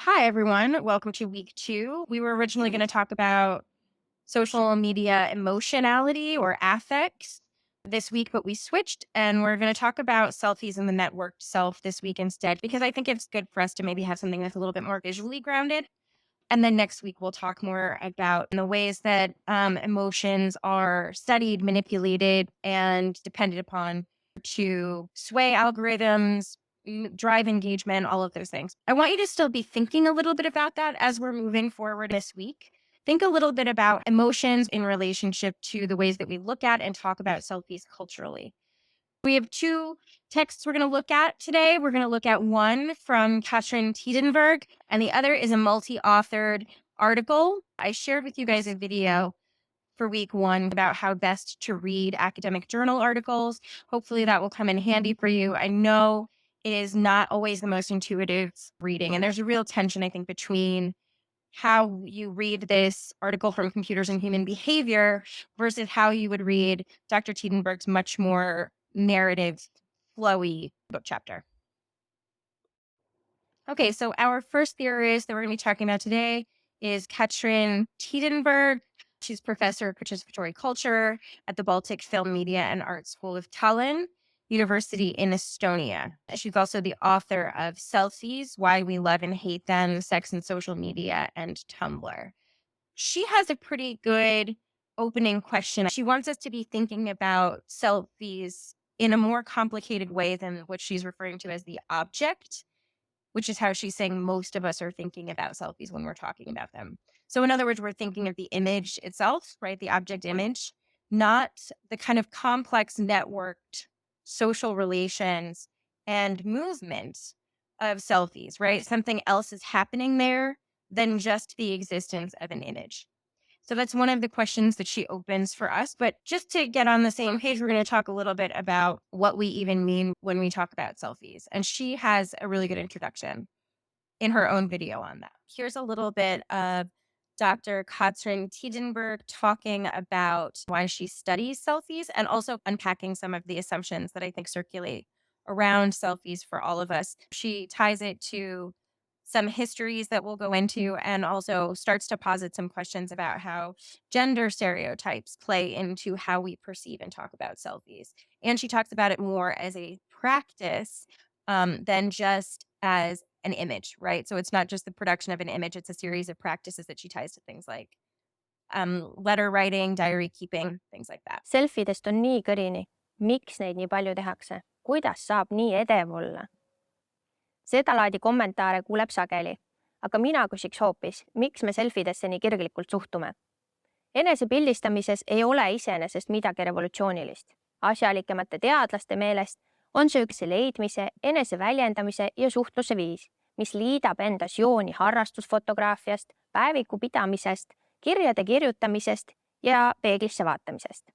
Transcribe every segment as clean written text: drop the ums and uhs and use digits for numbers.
Hi, everyone. Welcome to week 2. We were originally going to talk about social media emotionality or affects this week, but we switched and we're going to talk about selfies and the networked self this week instead, because I think it's good for us to maybe have something that's a little bit more visually grounded. And then next week, we'll talk more about the ways that emotions are studied, manipulated, and depended upon to sway algorithms, drive engagement, all of those things. I want you to still be thinking a little bit about that as we're moving forward this week. Think a little bit about emotions in relationship to the ways that we look at and talk about selfies culturally. We have 2 texts we're going to look at today. We're going to look at one from Katrin Tiidenberg, and the other is a multi-authored article. I shared with you guys a video for week 1 about how best to read academic journal articles. Hopefully that will come in handy for you. I know it is not always the most intuitive reading, and there's a real tension, I think, between how you read this article from Computers and Human Behavior versus how you would read Dr. Tiidenberg's much more narrative, flowy book chapter. Okay, so our first theorist that we're going to be talking about today is Katrin Tiidenberg. She's professor of participatory culture at the Baltic Film Media and Art School of Tallinn University in Estonia. She's also the author of Selfies, Why We Love and Hate Them, Sex and Social Media, and Tumblr. She has a pretty good opening question. She wants us to be thinking about selfies in a more complicated way than what she's referring to as the object, which is how she's saying most of us are thinking about selfies when we're talking about them. So in other words, we're thinking of the image itself, right? The object image, not the kind of complex networked social relations and movement of selfies, right? Something else is happening there than just the existence of an image. So that's one of the questions that she opens for us. But just to get on the same page, we're going to talk a little bit about what we even mean when we talk about selfies. And she has a really good introduction in her own video on that. Here's a little bit of Dr. Katrin Tiidenberg talking about why she studies selfies and also unpacking some of the assumptions that I think circulate around selfies for all of us. She ties it to some histories that we'll go into and also starts to posit some questions about how gender stereotypes play into how we perceive and talk about selfies. And she talks about it more as a practice than just as an image, right? So it's not just the production of an image, it's a series of practices that she ties to things like letter writing, diary keeping, things like that. Selfidest on nii kõrini. Miks neid nii palju tehakse? Kuidas saab nii edev olla? Seda laadi kommentaare kuuleb sageli, aga mina küsiks hoopis, miks me selfidesse nii kirglikult suhtume. Enesepildistamises ei ole iseenesest midagi revolutsioonilist. Asjalikemate teadlaste meelest on see üks leidmise, eneseväljendamise ja suhtluse viis, mis liidab endas jooni harrastusfotograafiast, päeviku pidamisest, kirjade kirjutamisest ja peeglisse vaatamisest.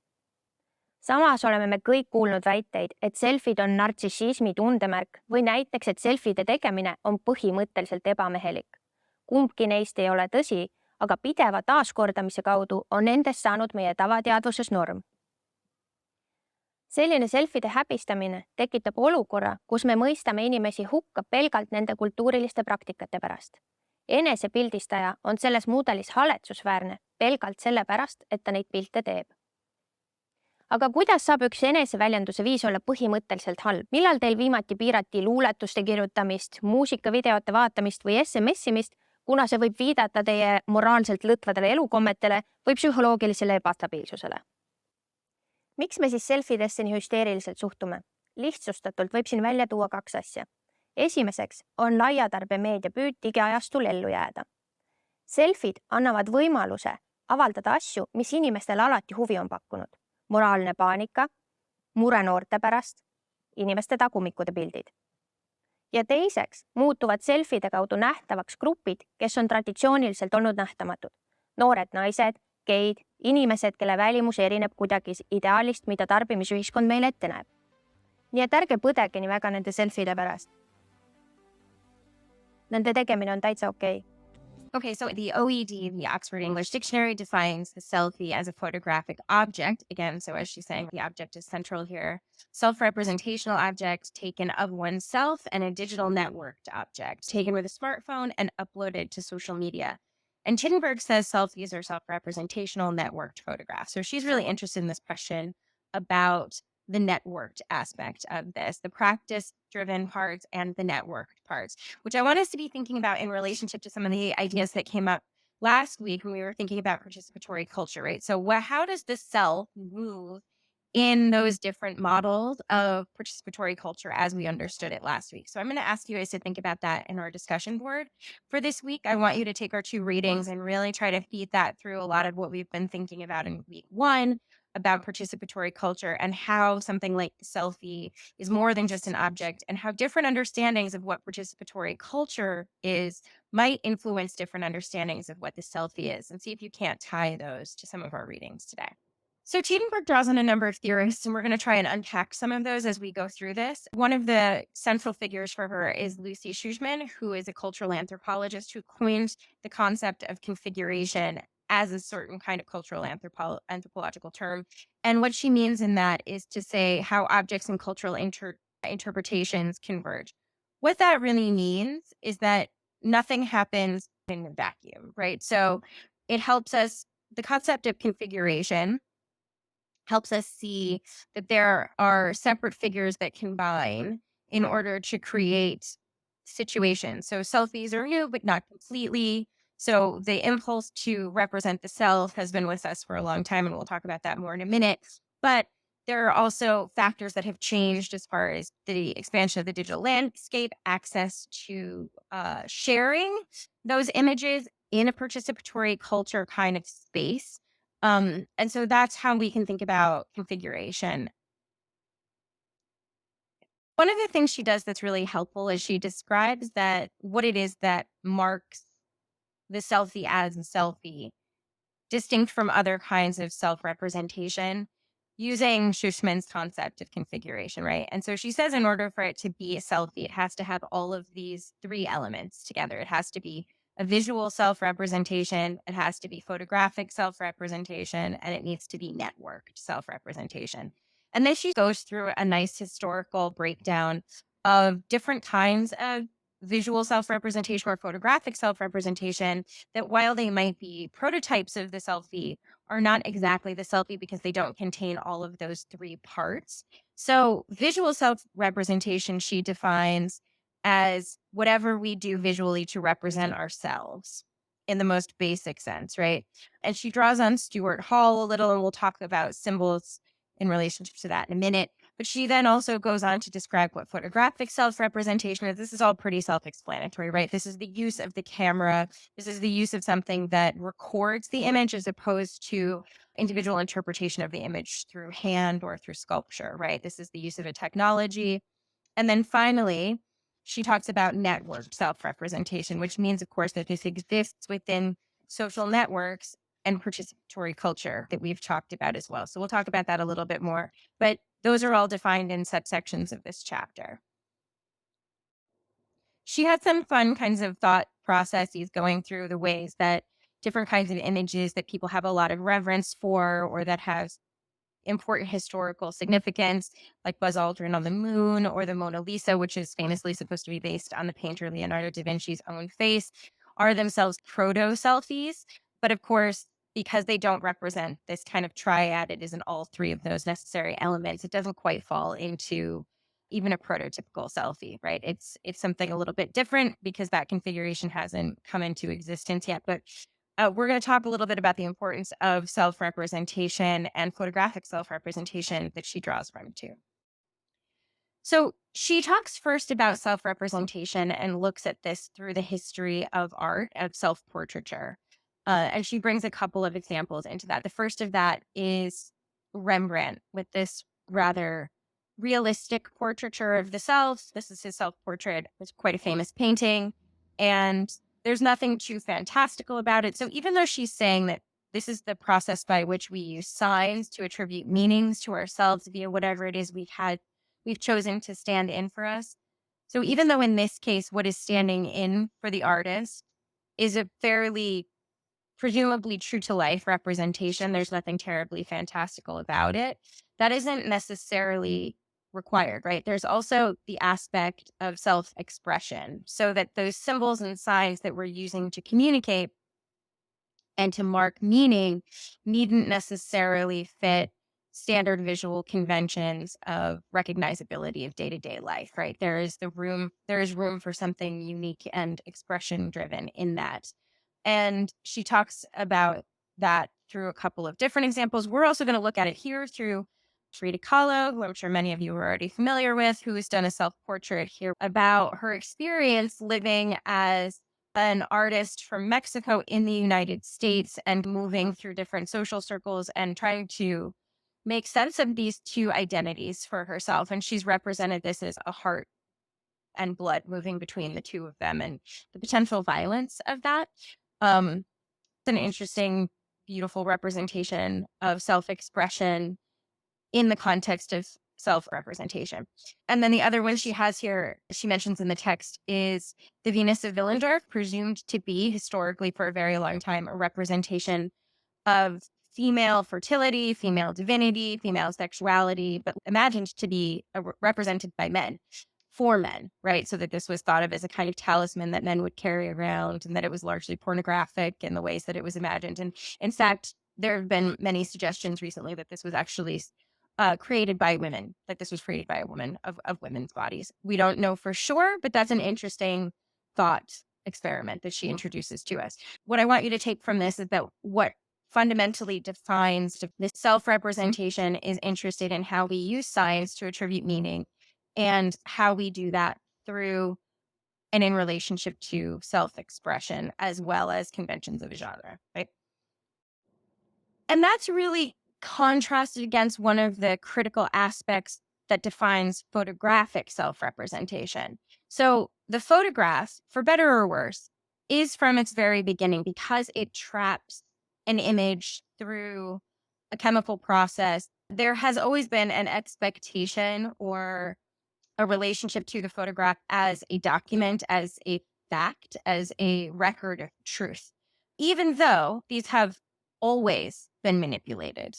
Samas oleme me kõik kuulnud väiteid, et selfid on nartsissismi tundemärk või näiteks, et selfide tegemine on põhimõtteliselt ebamehelik. Kumbki neist ei ole tõsi, aga pideva taaskordamise kaudu on nendest saanud meie tavateadvuses norm. Selline selfide häbistamine tekitab olukorra, kus me mõistame inimesi hukka pelgalt nende kultuuriliste praktikate pärast. Enesepildistaja on selles mudelis haletsusväärne pelgalt sellepärast, et ta neid pilte teeb. Aga kuidas saab üks eneseväljenduse viis olla põhimõtteliselt halb? Millal teil viimati piirati luuletuste kirjutamist, muusikavideote vaatamist või SMS-imist, kuna see võib viidata teie moraalselt lõtvadele elukommetele või psühholoogilisele ebastabiilsusele? Miks me siis selfidesse nii hüsteeriliselt suhtume? Lihtsustatult võib siin välja tuua 2 asja. Esimeseks on laiatarbemeedia püüd digiajastul ellu jääda. Selfid annavad võimaluse avaldada asju, mis inimestele alati huvi on pakkunud. Moraalne paanika, mure noorte pärast, inimeste tagumikude pildid. Ja teiseks muutuvad selfide kaudu nähtavaks grupid, kes on traditsiooniliselt olnud nähtamatud. Noored naised, geid, inimesed, kelle välimus erineb kuidagi ideaalist, mida tarbimisühiskond meile ette näeb. Nii et ärge põdege nii väga nende selfide pärast. Nende tegemine on täitsa okei. Okay, so the OED, the Oxford English Dictionary, defines the selfie as a photographic object. Again, so as she's saying, the object is central here. Self-representational object taken of oneself, and a digital networked object taken with a smartphone and uploaded to social media. And Tiidenberg says selfies are self-representational networked photographs. So she's really interested in this question about the networked aspect of this, the practice driven parts and the networked parts, which I want us to be thinking about in relationship to some of the ideas that came up last week when we were thinking about participatory culture, right? So, how does the self move in those different models of participatory culture as we understood it last week? So, I'm going to ask you guys to think about that in our discussion board for this week. I want you to take our two readings and really try to feed that through a lot of what we've been thinking about in week one about participatory culture and how something like the selfie is more than just an object, and how different understandings of what participatory culture is might influence different understandings of what the selfie is, and see if you can't tie those to some of our readings today. So Tiidenberg draws on a number of theorists, and we're going to try and unpack some of those as we go through this. One of the central figures for her is Lucy Shushman, who is a cultural anthropologist who coined the concept of configuration as a certain kind of cultural anthropological term. And what she means in that is to say how objects and cultural interpretations converge. What that really means is that nothing happens in a vacuum, right? So it helps us, the concept of configuration helps us see that there are separate figures that combine in order to create situations. So selfies are new, but not completely. So the impulse to represent the self has been with us for a long time, and we'll talk about that more in a minute. But there are also factors that have changed as far as the expansion of the digital landscape, access to sharing those images in a participatory culture kind of space. And so that's how we can think about configuration. One of the things she does that's really helpful is she describes that what it is that marks the selfie as a selfie, distinct from other kinds of self-representation, using Schussman's concept of configuration, right? And so she says in order for it to be a selfie, it has to have all of these three elements together. It has to be a visual self-representation, it has to be photographic self-representation, and it needs to be networked self-representation. And then she goes through a nice historical breakdown of different kinds of visual self-representation or photographic self-representation, that while they might be prototypes of the selfie, are not exactly the selfie because they don't contain all of those three parts. So visual self-representation she defines as whatever we do visually to represent ourselves in the most basic sense, right? And she draws on Stuart Hall a little, and we'll talk about symbols in relationship to that in a minute. But she then also goes on to describe what photographic self-representation is. This is all pretty self-explanatory, right? This is the use of the camera. This is the use of something that records the image as opposed to individual interpretation of the image through hand or through sculpture, right? This is the use of a technology. And then finally, she talks about networked self-representation, which means, of course, that this exists within social networks and participatory culture that we've talked about as well. So we'll talk about that a little bit more. But those are all defined in subsections of this chapter. She had some fun kinds of thought processes going through the ways that different kinds of images that people have a lot of reverence for, or that have important historical significance, like Buzz Aldrin on the moon or the Mona Lisa, which is famously supposed to be based on the painter Leonardo da Vinci's own face, are themselves proto selfies. But of course, because they don't represent this kind of triad, it isn't all three of those necessary elements. It doesn't quite fall into even a prototypical selfie, right? It's something a little bit different because that configuration hasn't come into existence yet. But we're going to talk a little bit about the importance of self-representation and photographic self-representation that she draws from too. So she talks first about self-representation and looks at this through the history of art, of self-portraiture. And she brings a couple of examples into that. The first of that is Rembrandt with this rather realistic portraiture of the self. This is his self-portrait. It's quite a famous painting. And there's nothing too fantastical about it. So even though she's saying that this is the process by which we use signs to attribute meanings to ourselves via whatever it is we've chosen to stand in for us. So even though in this case, what is standing in for the artist is a fairly presumably true to life representation. There's nothing terribly fantastical about it. That isn't necessarily required, right? There's also the aspect of self expression, so that those symbols and signs that we're using to communicate and to mark meaning needn't necessarily fit standard visual conventions of recognizability of day-to-day life, right? There is room for something unique and expression driven in that. And she talks about that through a couple of different examples. We're also going to look at it here through Frida Kahlo, who I'm sure many of you are already familiar with, who has done a self-portrait here about her experience living as an artist from Mexico in the United States and moving through different social circles and trying to make sense of these two identities for herself. And she's represented this as a heart and blood moving between the two of them and the potential violence of that. It's an interesting, beautiful representation of self expression in the context of self representation. And then the other one she has here, she mentions in the text, is the Venus of Willendorf, presumed to be historically for a very long time a representation of female fertility, female divinity, female sexuality, but imagined to be represented by men for men, right? So that this was thought of as a kind of talisman that men would carry around, and that it was largely pornographic in the ways that it was imagined. And in fact, there have been many suggestions recently that this was actually created by women, like this was created by a woman of women's bodies. We don't know for sure, but that's an interesting thought experiment that she introduces to us. What I want you to take from this is that what fundamentally defines this self-representation is interested in how we use science to attribute meaning and how we do that through and in relationship to self-expression as well as conventions of genre, right? And that's really contrasted against one of the critical aspects that defines photographic self-representation. So the photograph, for better or worse, is from its very beginning, because it traps an image through a chemical process, there has always been an expectation or a relationship to the photograph as a document, as a fact, as a record of truth, even though these have always been manipulated.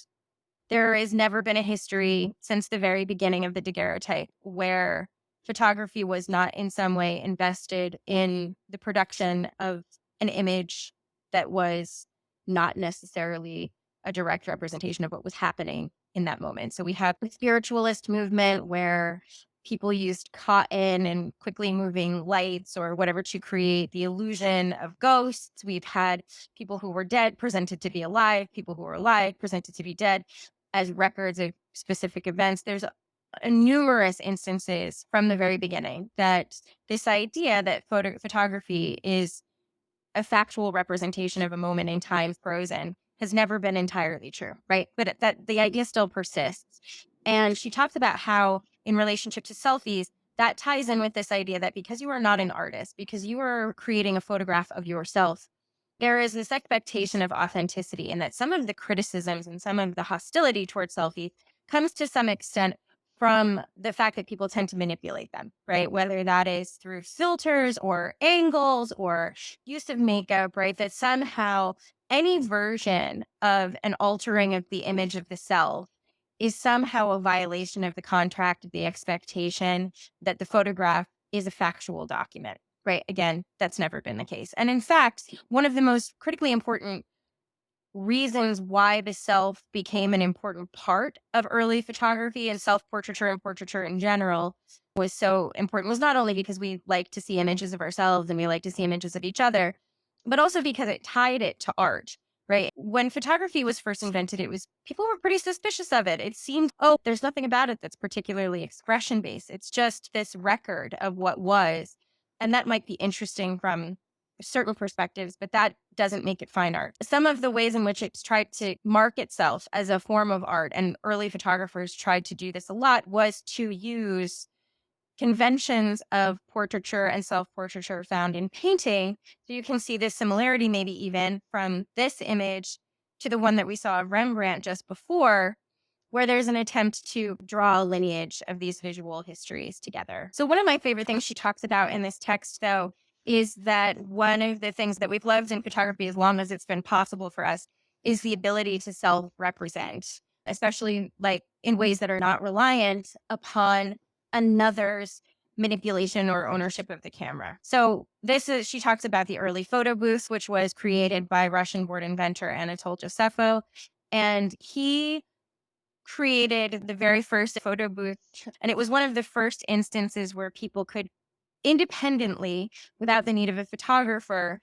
There has never been a history since the very beginning of the daguerreotype where photography was not in some way invested in the production of an image that was not necessarily a direct representation of what was happening in that moment. So we have the spiritualist movement where people used cotton and quickly moving lights or whatever to create the illusion of ghosts. We've had people who were dead presented to be alive, people who were alive presented to be dead as records of specific events. There's numerous instances from the very beginning that this idea that photography is a factual representation of a moment in time frozen has never been entirely true, right? But that the idea still persists. And she talks about how, in relationship to selfies, that ties in with this idea that because you are not an artist, because you are creating a photograph of yourself, there is this expectation of authenticity, and that some of the criticisms and some of the hostility towards selfie comes to some extent from the fact that people tend to manipulate them, right? Whether that is through filters or angles or use of makeup, right? That somehow any version of an altering of the image of the self is somehow a violation of the contract, the expectation that the photograph is a factual document, right? Again, that's never been the case. And in fact, one of the most critically important reasons why the self became an important part of early photography and self-portraiture and portraiture in general was so important was not only because we like to see images of ourselves and we like to see images of each other, but also because it tied it to art, right? When photography was first invented, it was people were pretty suspicious of it. It seemed, oh, there's nothing about it that's particularly expression based. It's just this record of what was. And that might be interesting from certain perspectives, but that doesn't make it fine art. Some of the ways in which it's tried to mark itself as a form of art, and early photographers tried to do this a lot, was to use conventions of portraiture and self-portraiture found in painting. So you can see this similarity maybe even from this image to the one that we saw of Rembrandt just before, where there's an attempt to draw a lineage of these visual histories together. So one of my favorite things she talks about in this text, though, is that one of the things that we've loved in photography as long as it's been possible for us is the ability to self-represent, especially like in ways that are not reliant upon another's manipulation or ownership of the camera. So she talks about the early photo booth, which was created by Russian-born inventor Anatol Josepho. And he created the very first photo booth. And it was one of the first instances where people could independently, without the need of a photographer,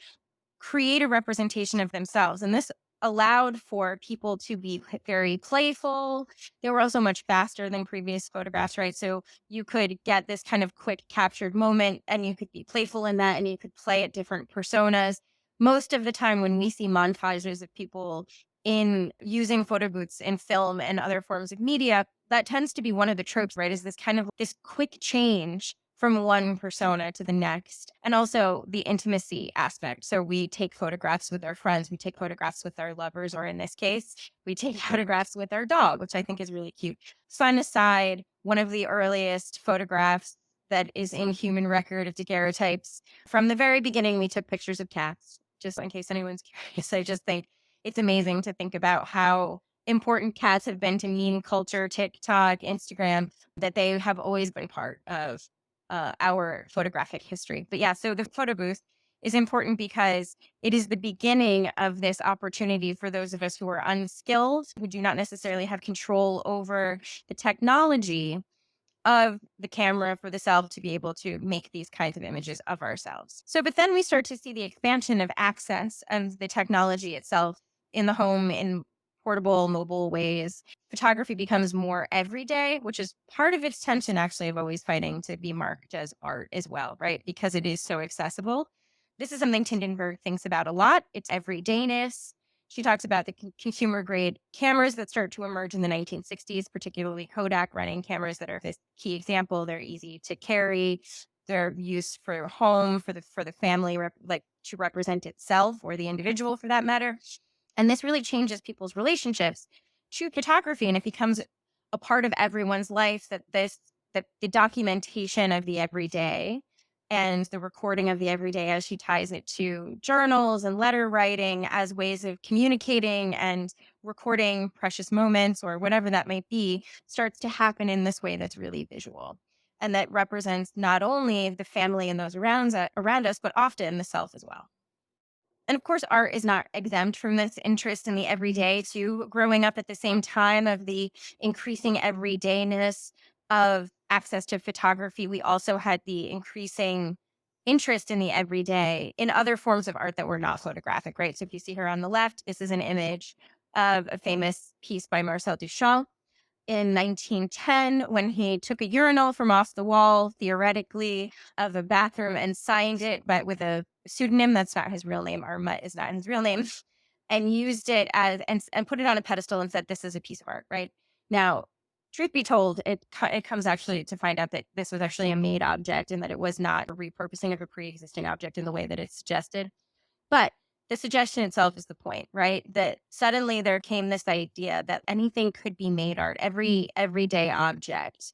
create a representation of themselves. And this allowed for people to be very playful. They were also much faster than previous photographs, right? So you could get this kind of quick captured moment and you could be playful in that and you could play at different personas. Most of the time when we see montages of people in using photo booths in film and other forms of media, that tends to be one of the tropes, right? Is this kind of this quick change from one persona to the next. And also the intimacy aspect. So we take photographs with our friends, we take photographs with our lovers, or in this case, we take photographs with our dog, which I think is really cute. Fun aside, one of the earliest photographs that is in human record of daguerreotypes, from the very beginning, we took pictures of cats, just in case anyone's curious. I just think it's amazing to think about how important cats have been to meme culture, TikTok, Instagram, that they have always been part of our photographic history. But yeah, so the photo booth is important because it is the beginning of this opportunity for those of us who are unskilled, who do not necessarily have control over the technology of the camera for the self to be able to make these kinds of images of ourselves. So, but then we start to see the expansion of access of the technology itself in the home in portable, mobile ways. Photography becomes more everyday, which is part of its tension actually of always fighting to be marked as art as well, right? Because it is so accessible. This is something Tiidenberg thinks about a lot. It's everydayness. She talks about the consumer grade cameras that start to emerge in the 1960s, particularly Kodak running cameras that are this key example. They're easy to carry. They're used for home, for the family, like to represent itself or the individual for that matter. And this really changes people's relationships to photography. And it becomes a part of everyone's life that the documentation of the everyday and the recording of the everyday as she ties it to journals and letter writing as ways of communicating and recording precious moments or whatever that might be starts to happen in this way that's really visual and that represents not only the family and those around us, but often the self as well. And of course, art is not exempt from this interest in the everyday, too. Growing up at the same time of the increasing everydayness of access to photography, we also had the increasing interest in the everyday in other forms of art that were not photographic, right? So if you see her on the left, this is an image of a famous piece by Marcel Duchamp in 1910 when he took a urinal from off the wall, theoretically, of a bathroom and signed it, but with a pseudonym that's not his real name. Mutt is not his real name, and used it as and put it on a pedestal and said, "This is a piece of art." Right now, truth be told, it comes actually to find out that this was actually a made object and that it was not a repurposing of a pre-existing object in the way that it's suggested. But the suggestion itself is the point, right? That suddenly there came this idea that anything could be made art. Every everyday object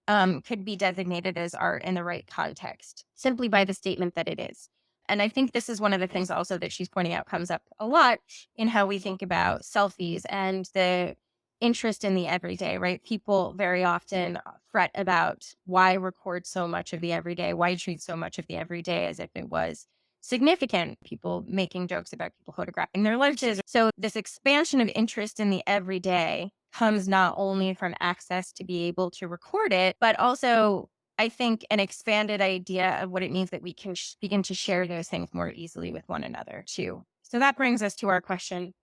could be designated as art in the right context, simply by the statement that it is. And I think this is one of the things also that she's pointing out comes up a lot in how we think about selfies and the interest in the everyday, right? People very often fret about why record so much of the everyday, why treat so much of the everyday as if it was significant. People making jokes about people photographing their lunches. So this expansion of interest in the everyday comes not only from access to be able to record it, but also I think an expanded idea of what it means that we can begin to share those things more easily with one another too. So that brings us to our question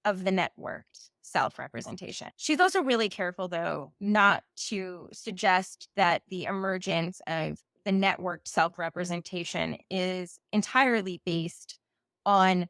of the networked self-representation. She's also really careful, though, not to suggest that the emergence of the networked self-representation is entirely based on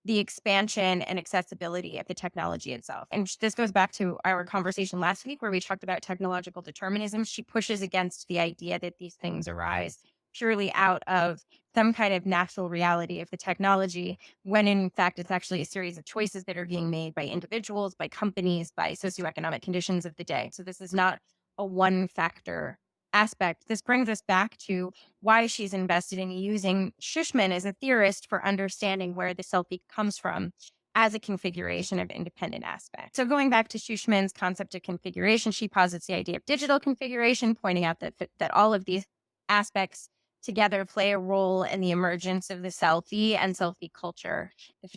the expansion and accessibility of the technology itself. And this goes back to our conversation last week where we talked about technological determinism. She pushes against the idea that these things arise purely out of some kind of natural reality of the technology, when in fact it's actually a series of choices that are being made by individuals, by companies, by socioeconomic conditions of the day. So this is not a one factor aspect, this brings us back to why she's invested in using Shushman as a theorist for understanding where the selfie comes from as a configuration of independent aspects. So going back to Shushman's concept of configuration, she posits the idea of digital configuration, pointing out that all of these aspects together play a role in the emergence of the selfie and selfie culture. The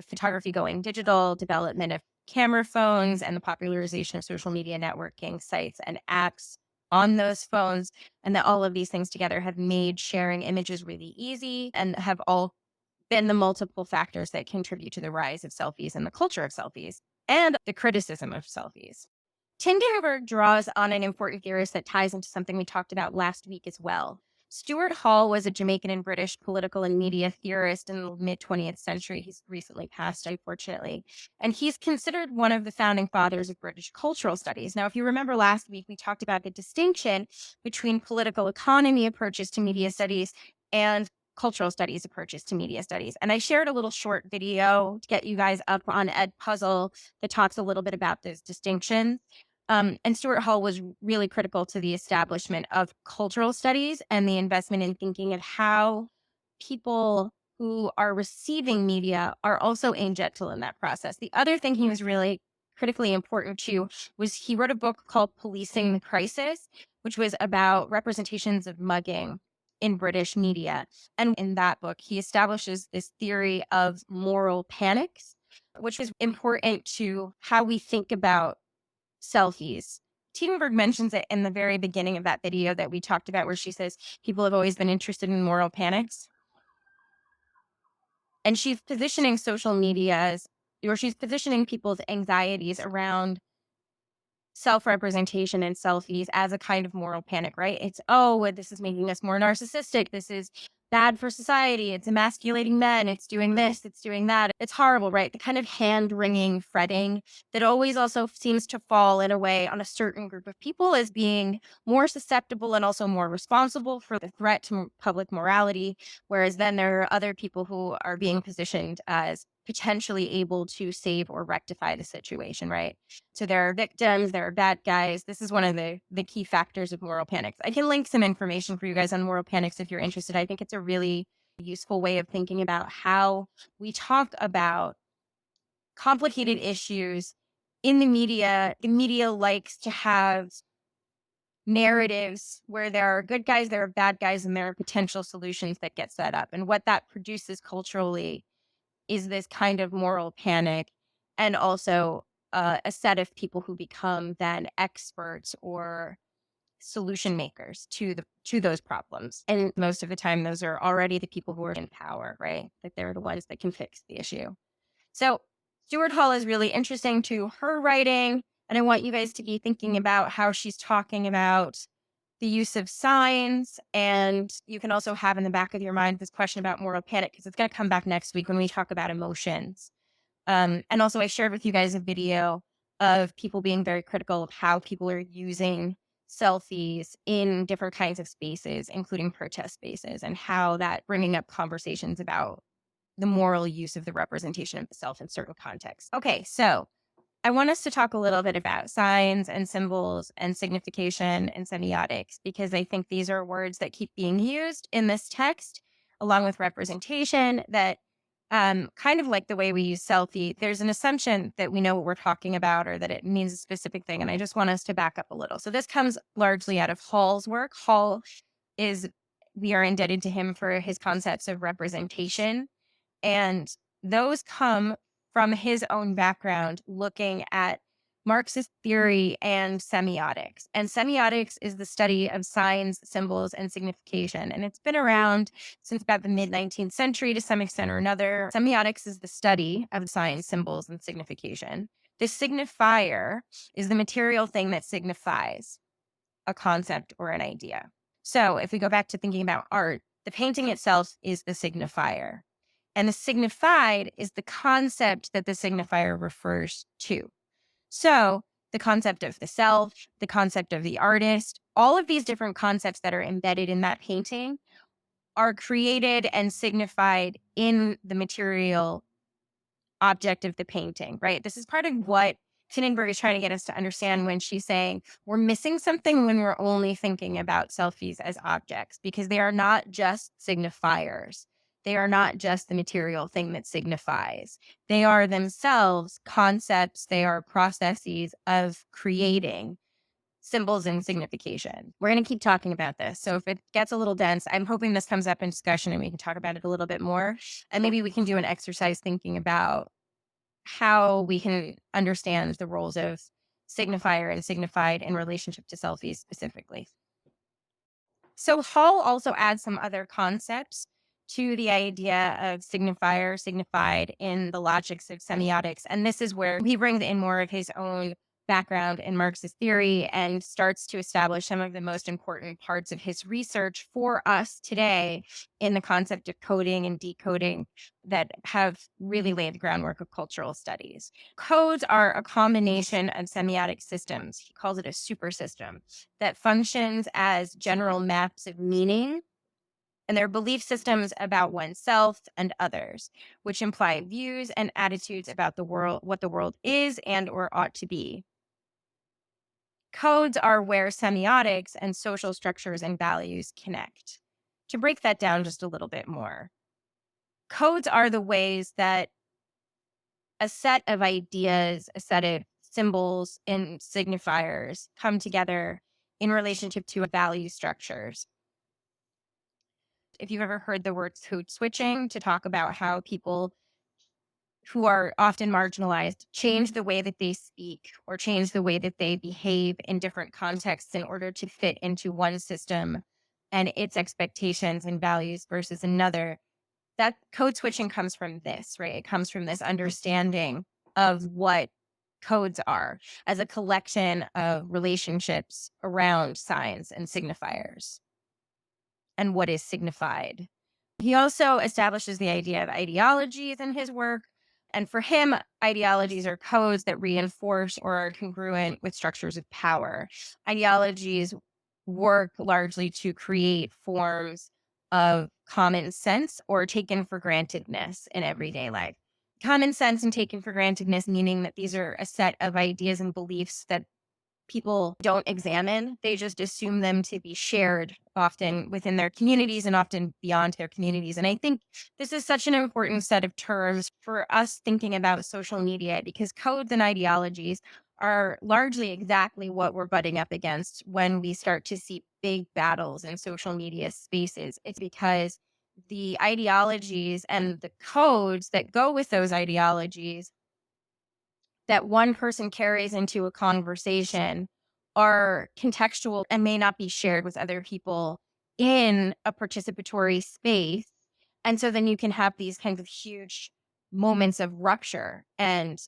photography going digital, development of camera phones, and the popularization of social media networking sites and apps on those phones, and that all of these things together have made sharing images really easy and have all been the multiple factors that contribute to the rise of selfies and the culture of selfies and the criticism of selfies. Tiidenberg draws on an important theorist that ties into something we talked about last week as well. Stuart Hall was a Jamaican and British political and media theorist in the mid 20th century. He's recently passed, unfortunately. And he's considered one of the founding fathers of British cultural studies. Now, if you remember last week, we talked about the distinction between political economy approaches to media studies and cultural studies approaches to media studies. And I shared a little short video to get you guys up on Edpuzzle that talks a little bit about those distinctions. And Stuart Hall was really critical to the establishment of cultural studies and the investment in thinking of how people who are receiving media are also angelical in that process. The other thing he was really critically important to was he wrote a book called Policing the Crisis, which was about representations of mugging in British media. And in that book, he establishes this theory of moral panics, which is important to how we think about selfies. Tiidenberg mentions it in the very beginning of that video that we talked about, where she says people have always been interested in moral panics. And she's positioning social media as, or she's positioning people's anxieties around self-representation and selfies as a kind of moral panic, right? It's, oh, this is making us more narcissistic. This is bad for society. It's emasculating men. It's doing this. It's doing that. It's horrible, right? The kind of hand-wringing fretting that always also seems to fall in a way on a certain group of people as being more susceptible and also more responsible for the threat to public morality. Whereas then there are other people who are being positioned as potentially able to save or rectify the situation, right? So there are victims, there are bad guys. This is one of the key factors of moral panics. I can link some information for you guys on moral panics if you're interested. I think it's a really useful way of thinking about how we talk about complicated issues in the media. The media likes to have narratives where there are good guys, there are bad guys, and there are potential solutions that get set up. And what that produces culturally is this kind of moral panic, and also a set of people who become then experts or solution makers to those problems. And most of the time, those are already the people who are in power, right? Like they're the ones that can fix the issue. So Stuart Hall is really interesting to her writing, and I want you guys to be thinking about how she's talking about the use of signs. And you can also have in the back of your mind this question about moral panic, because it's going to come back next week when we talk about emotions. And also, I shared with you guys a video of people being very critical of how people are using selfies in different kinds of spaces, including protest spaces, and how that bringing up conversations about the moral use of the representation of the self in certain contexts. Okay, so I want us to talk a little bit about signs and symbols and signification and semiotics, because I think these are words that keep being used in this text, along with representation, that kind of like the way we use selfie, there's an assumption that we know what we're talking about or that it means a specific thing. And I just want us to back up a little. So this comes largely out of Hall's work. We are indebted to him for his concepts of representation. And those come from his own background looking at Marxist theory and semiotics. And semiotics is the study of signs, symbols, and signification. And it's been around since about the mid 19th century to some extent or another. Semiotics is the study of signs, symbols, and signification. The signifier is the material thing that signifies a concept or an idea. So if we go back to thinking about art, the painting itself is the signifier. And the signified is the concept that the signifier refers to. So the concept of the self, the concept of the artist, all of these different concepts that are embedded in that painting are created and signified in the material object of the painting, right? This is part of what Tiidenberg is trying to get us to understand when she's saying we're missing something when we're only thinking about selfies as objects, because they are not just signifiers. They are not just the material thing that signifies. They are themselves concepts. They are processes of creating symbols and signification. We're going to keep talking about this. So if it gets a little dense, I'm hoping this comes up in discussion and we can talk about it a little bit more. And maybe we can do an exercise thinking about how we can understand the roles of signifier and signified in relationship to selfies specifically. So Hall also adds some other concepts to the idea of signifier, signified in the logics of semiotics. And this is where he brings in more of his own background in Marxist theory and starts to establish some of the most important parts of his research for us today in the concept of coding and decoding that have really laid the groundwork of cultural studies. Codes are a combination of semiotic systems. He calls it a super system that functions as general maps of meaning, and they're belief systems about oneself and others, which imply views and attitudes about the world, what the world is and or ought to be. Codes are where semiotics and social structures and values connect. To break that down just a little bit more, codes are the ways that a set of ideas, a set of symbols and signifiers come together in relationship to value structures. If you've ever heard the word code switching to talk about how people who are often marginalized change the way that they speak or change the way that they behave in different contexts in order to fit into one system and its expectations and values versus another. That code switching comes from this, right? It comes from this understanding of what codes are as a collection of relationships around signs and signifiers and what is signified. He also establishes the idea of ideologies in his work. And for him, ideologies are codes that reinforce or are congruent with structures of power. Ideologies work largely to create forms of common sense or taken for grantedness in everyday life. Common sense and taken for grantedness, meaning that these are a set of ideas and beliefs that people don't examine. They just assume them to be shared often within their communities and often beyond their communities. And I think this is such an important set of terms for us thinking about social media, because codes and ideologies are largely exactly what we're butting up against when we start to see big battles in social media spaces. It's because the ideologies and the codes that go with those ideologies that one person carries into a conversation are contextual and may not be shared with other people in a participatory space. And so then you can have these kinds of huge moments of rupture and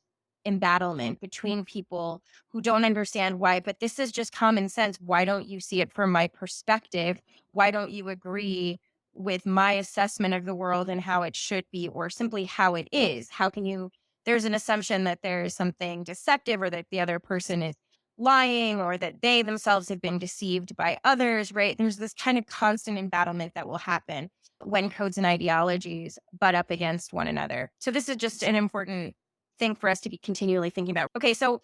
embattlement between people who don't understand why, but this is just common sense. Why don't you see it from my perspective? Why don't you agree with my assessment of the world and how it should be, or simply how it is? How can you there's an assumption that there is something deceptive or that the other person is lying or that they themselves have been deceived by others, right? There's this kind of constant embattlement that will happen when codes and ideologies butt up against one another. So this is just an important thing for us to be continually thinking about. Okay, so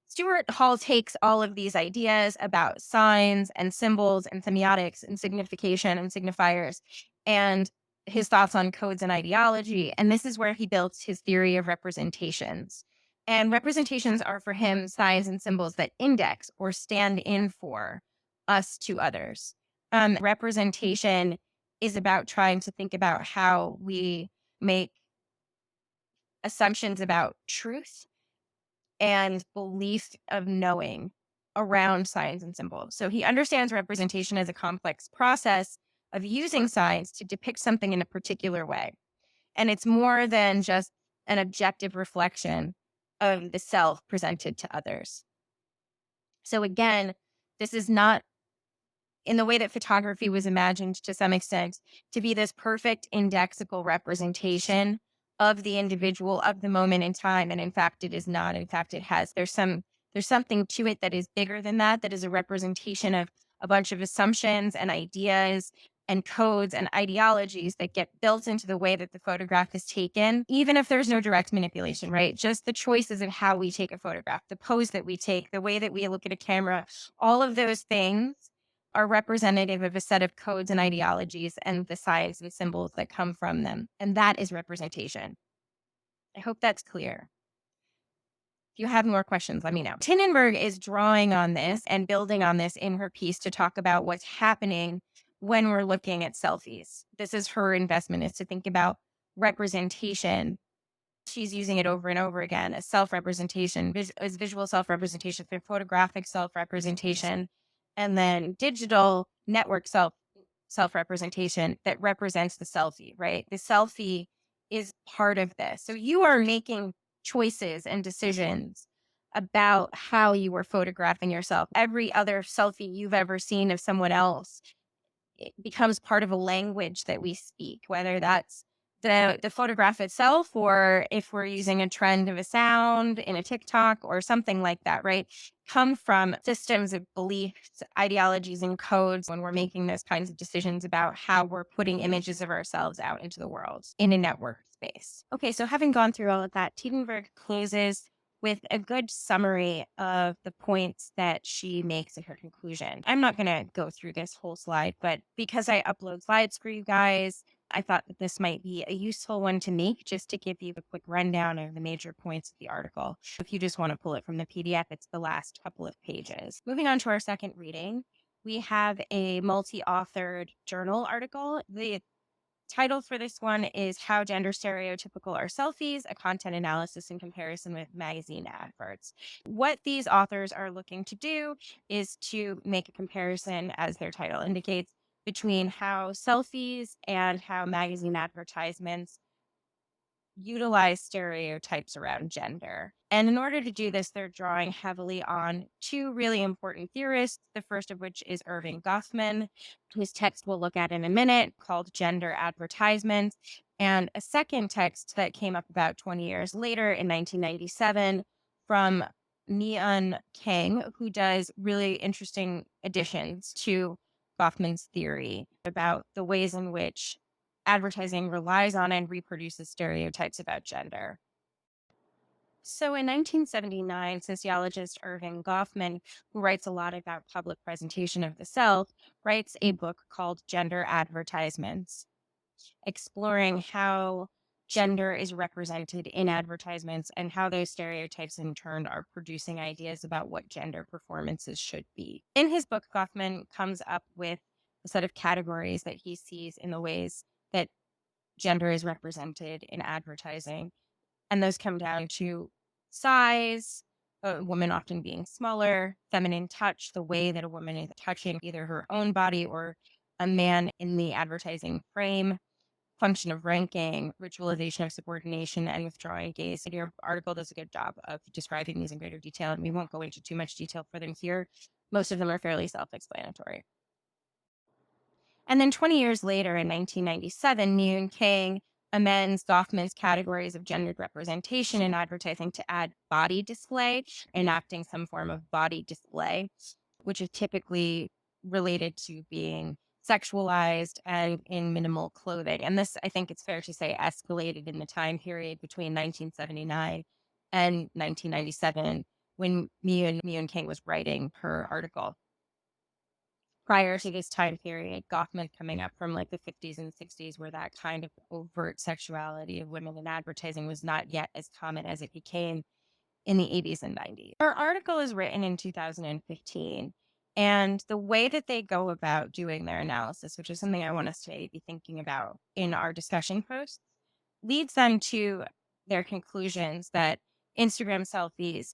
Stuart Hall takes all of these ideas about signs and symbols and semiotics and signification and signifiers and his thoughts on codes and ideology. And this is where he built his theory of representations. And representations are for him signs and symbols that index or stand in for us to others. Representation is about trying to think about how we make assumptions about truth and belief of knowing around signs and symbols. So he understands representation as a complex process of using signs to depict something in a particular way. And it's more than just an objective reflection of the self presented to others. So again, this is not in the way that photography was imagined to some extent to be this perfect indexical representation of the individual of the moment in time. And in fact, it is not. In fact, it has, there's something to it that is bigger than that, that is a representation of a bunch of assumptions and ideas and codes and ideologies that get built into the way that the photograph is taken, even if there's no direct manipulation, right? Just the choices of how we take a photograph, the pose that we take, the way that we look at a camera, all of those things are representative of a set of codes and ideologies and the signs and symbols that come from them. And that is representation. I hope that's clear. If you have more questions, let me know. Tiidenberg is drawing on this and building on this in her piece to talk about what's happening when we're looking at selfies. This is her investment, is to think about representation. She's using it over and over again as self-representation, as visual self-representation, through photographic self-representation, and then digital network self-representation that represents the selfie, right? The selfie is part of this. So you are making choices and decisions about how you are photographing yourself. Every other selfie you've ever seen of someone else, it becomes part of a language that we speak, whether that's the photograph itself, or if we're using a trend of a sound in a TikTok or something like that, right? Come from systems of beliefs, ideologies, and codes when we're making those kinds of decisions about how we're putting images of ourselves out into the world in a network space. Okay, so having gone through all of that, Tiidenberg closes with a good summary of the points that she makes in her conclusion. I'm not going to go through this whole slide, but because I upload slides for you guys, I thought that this might be a useful one to make, just to give you a quick rundown of the major points of the article. If you just want to pull it from the PDF, it's the last couple of pages. Moving on to our second reading, we have a multi-authored journal article. The title for this one is How Gender Stereotypical Are Selfies, a content analysis in comparison with magazine adverts. What these authors are looking to do is to make a comparison, as their title indicates, between how selfies and how magazine advertisements utilize stereotypes around gender. And in order to do this, they're drawing heavily on two really important theorists, the first of which is Erving Goffman, whose text we'll look at in a minute, called Gender Advertisements, and a second text that came up about 20 years later in 1997 from Mee-Eun Kang, who does really interesting additions to Goffman's theory about the ways in which advertising relies on and reproduces stereotypes about gender. So in 1979, sociologist Erving Goffman, who writes a lot about public presentation of the self, writes a book called Gender Advertisements, exploring how gender is represented in advertisements and how those stereotypes in turn are producing ideas about what gender performances should be. In his book, Goffman comes up with a set of categories that he sees in the ways that gender is represented in advertising. And those come down to size, a woman often being smaller, feminine touch, the way that a woman is touching either her own body or a man in the advertising frame, function of ranking, ritualization of subordination, and withdrawing gaze. Your article does a good job of describing these in greater detail, and we won't go into too much detail for them here. Most of them are fairly self-explanatory. And then 20 years later, in 1997, Mee-Eun Kang amends Goffman's categories of gendered representation in advertising to add body display, enacting some form of body display, which is typically related to being sexualized and in minimal clothing. And this, I think it's fair to say, escalated in the time period between 1979 and 1997 when Mee-Eun Kang was writing her article. Prior to this time period, Goffman coming up from like the 50s and 60s, where that kind of overt sexuality of women in advertising was not yet as common as it became in the 80s and 90s. Our article is written in 2015, and the way that they go about doing their analysis, which is something I want us to be thinking about in our discussion posts, leads them to their conclusions that Instagram selfies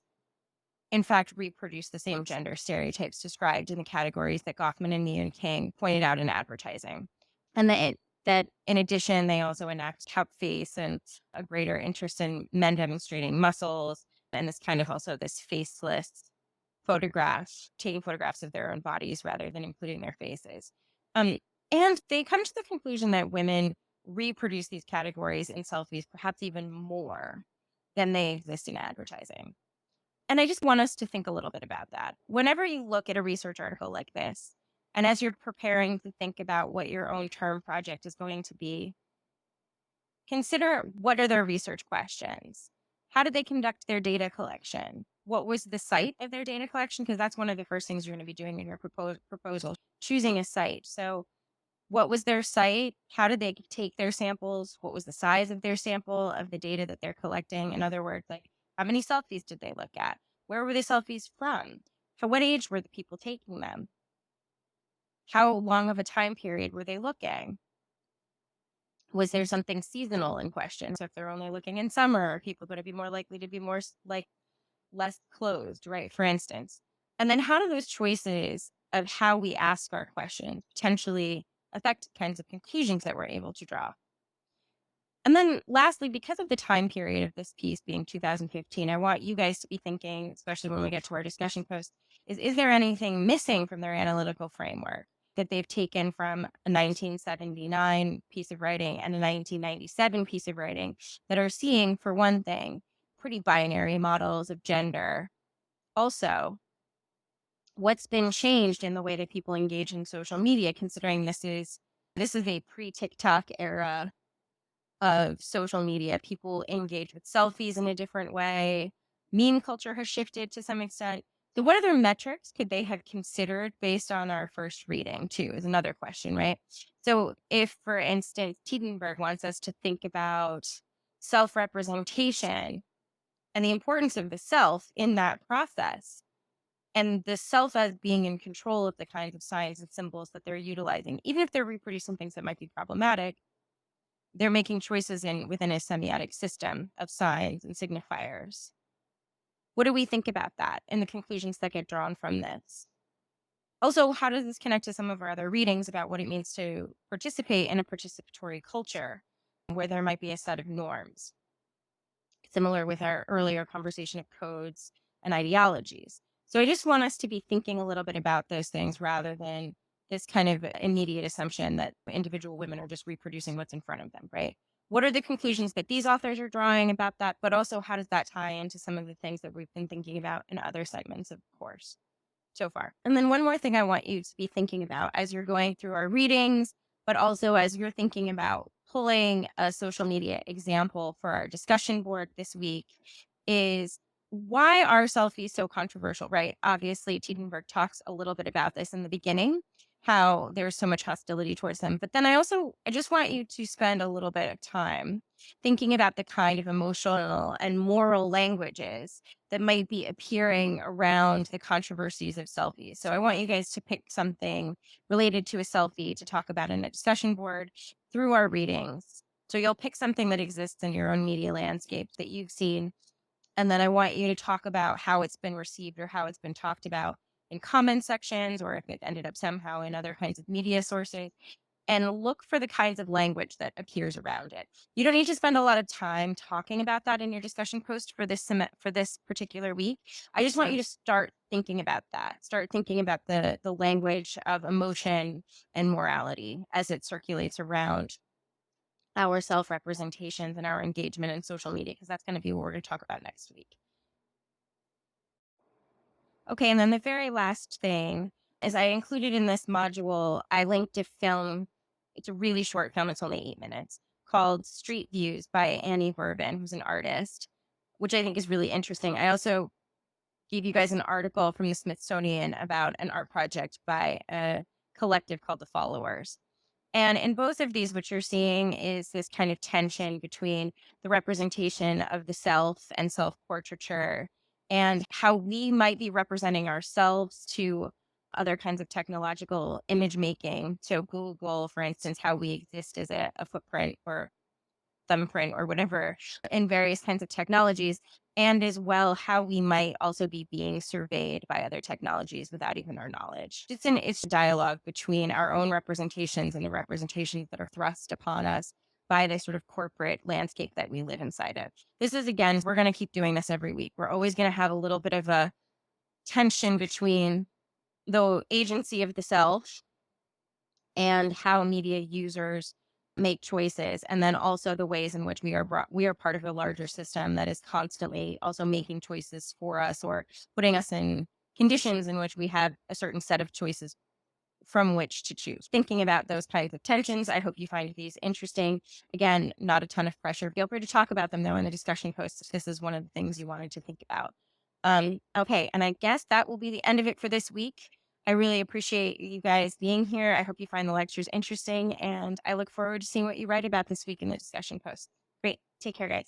in fact, reproduce the same gender stereotypes described in the categories that Goffman and Mee-Eun Kang pointed out in advertising. And that in addition, they also enact cup face and a greater interest in men demonstrating muscles, and this kind of also this faceless photograph, taking photographs of their own bodies rather than including their faces. And they come to the conclusion that women reproduce these categories in selfies perhaps even more than they exist in advertising. And I just want us to think a little bit about that. Whenever you look at a research article like this, And as you're preparing to think about what your own term project is going to be, consider what are their research questions? How did they conduct their data collection? What was the site of their data collection? Because that's one of the first things you're going to be doing in your proposal, choosing a site. So what was their site? How did they take their samples? What was the size of their sample of the data that they're collecting? In other words, like how many selfies did they look at? Where were the selfies from? What age were the people taking them? How long of a time period were they looking? Was there something seasonal in question? So if they're only looking in summer, are people going to be more likely to be more like less closed, right? For instance. And then how do those choices of how we ask our questions potentially affect kinds of conclusions that we're able to draw? And then lastly, because of the time period of this piece being 2015, I want you guys to be thinking, especially when we get to our discussion post, is there anything missing from their analytical framework that they've taken from a 1979 piece of writing and a 1997 piece of writing that are seeing, for one thing, pretty binary models of gender? Also, what's been changed in the way that people engage in social media, considering this is a pre-TikTok era of social media. People engage with selfies in a different way. Meme culture has shifted to some extent. So, what other metrics could they have considered based on our first reading, too, is another question, right? So, if, for instance, Tiidenberg wants us to think about self representation and the importance of the self in that process, and the self as being in control of the kinds of signs and symbols that they're utilizing, even if they're reproducing things that might be problematic, they're making choices within a semiotic system of signs and signifiers. What do we think about that and the conclusions that get drawn from this? Also, how does this connect to some of our other readings about what it means to participate in a participatory culture where there might be a set of norms, similar with our earlier conversation of codes and ideologies? So I just want us to be thinking a little bit about those things rather than this kind of immediate assumption that individual women are just reproducing what's in front of them, right? What are the conclusions that these authors are drawing about that? But also, how does that tie into some of the things that we've been thinking about in other segments of the course so far? And then one more thing I want you to be thinking about as you're going through our readings, but also as you're thinking about pulling a social media example for our discussion board this week is, why are selfies so controversial, right? Obviously, Tiidenberg talks a little bit about this in the beginning, how there's so much hostility towards them. But then I just want you to spend a little bit of time thinking about the kind of emotional and moral languages that might be appearing around the controversies of selfies. So I want you guys to pick something related to a selfie to talk about in a discussion board through our readings. So you'll pick something that exists in your own media landscape that you've seen, and then I want you to talk about how it's been received or how it's been talked about in comment sections, or if it ended up somehow in other kinds of media sources, and look for the kinds of language that appears around it. You don't need to spend a lot of time talking about that in your discussion post for this particular week. I just want you to start thinking about that. Start thinking about the language of emotion and morality as it circulates around our self-representations and our engagement in social media, because that's going to be what we're going to talk about next week. Okay, and then the very last thing is, I included in this module, I linked a film. It's a really short film. It's only 8 minutes, called Street Views by Annie Bourbon, who's an artist, which I think is really interesting. I also gave you guys an article from the Smithsonian about an art project by a collective called The Followers. And in both of these, what you're seeing is this kind of tension between the representation of the self and self-portraiture and how we might be representing ourselves to other kinds of technological image making. So Google, for instance, how we exist as a footprint or thumbprint or whatever in various kinds of technologies, and as well how we might also be being surveyed by other technologies without even our knowledge. It's a dialogue between our own representations and the representations that are thrust upon us by the sort of corporate landscape that we live inside of. This is, again, we're going to keep doing this every week. We're always going to have a little bit of a tension between the agency of the self and how media users make choices, and then also the ways in which we are part of a larger system that is constantly also making choices for us or putting us in conditions in which we have a certain set of choices from which to choose. Thinking about those types of tensions, I hope you find these interesting. Again, not a ton of pressure. Feel free to talk about them though in the discussion post if this is one of the things you wanted to think about. Okay, and I guess that will be the end of it for this week. I really appreciate you guys being here. I hope you find the lectures interesting, and I look forward to seeing what you write about this week in the discussion post. Great. Take care, guys.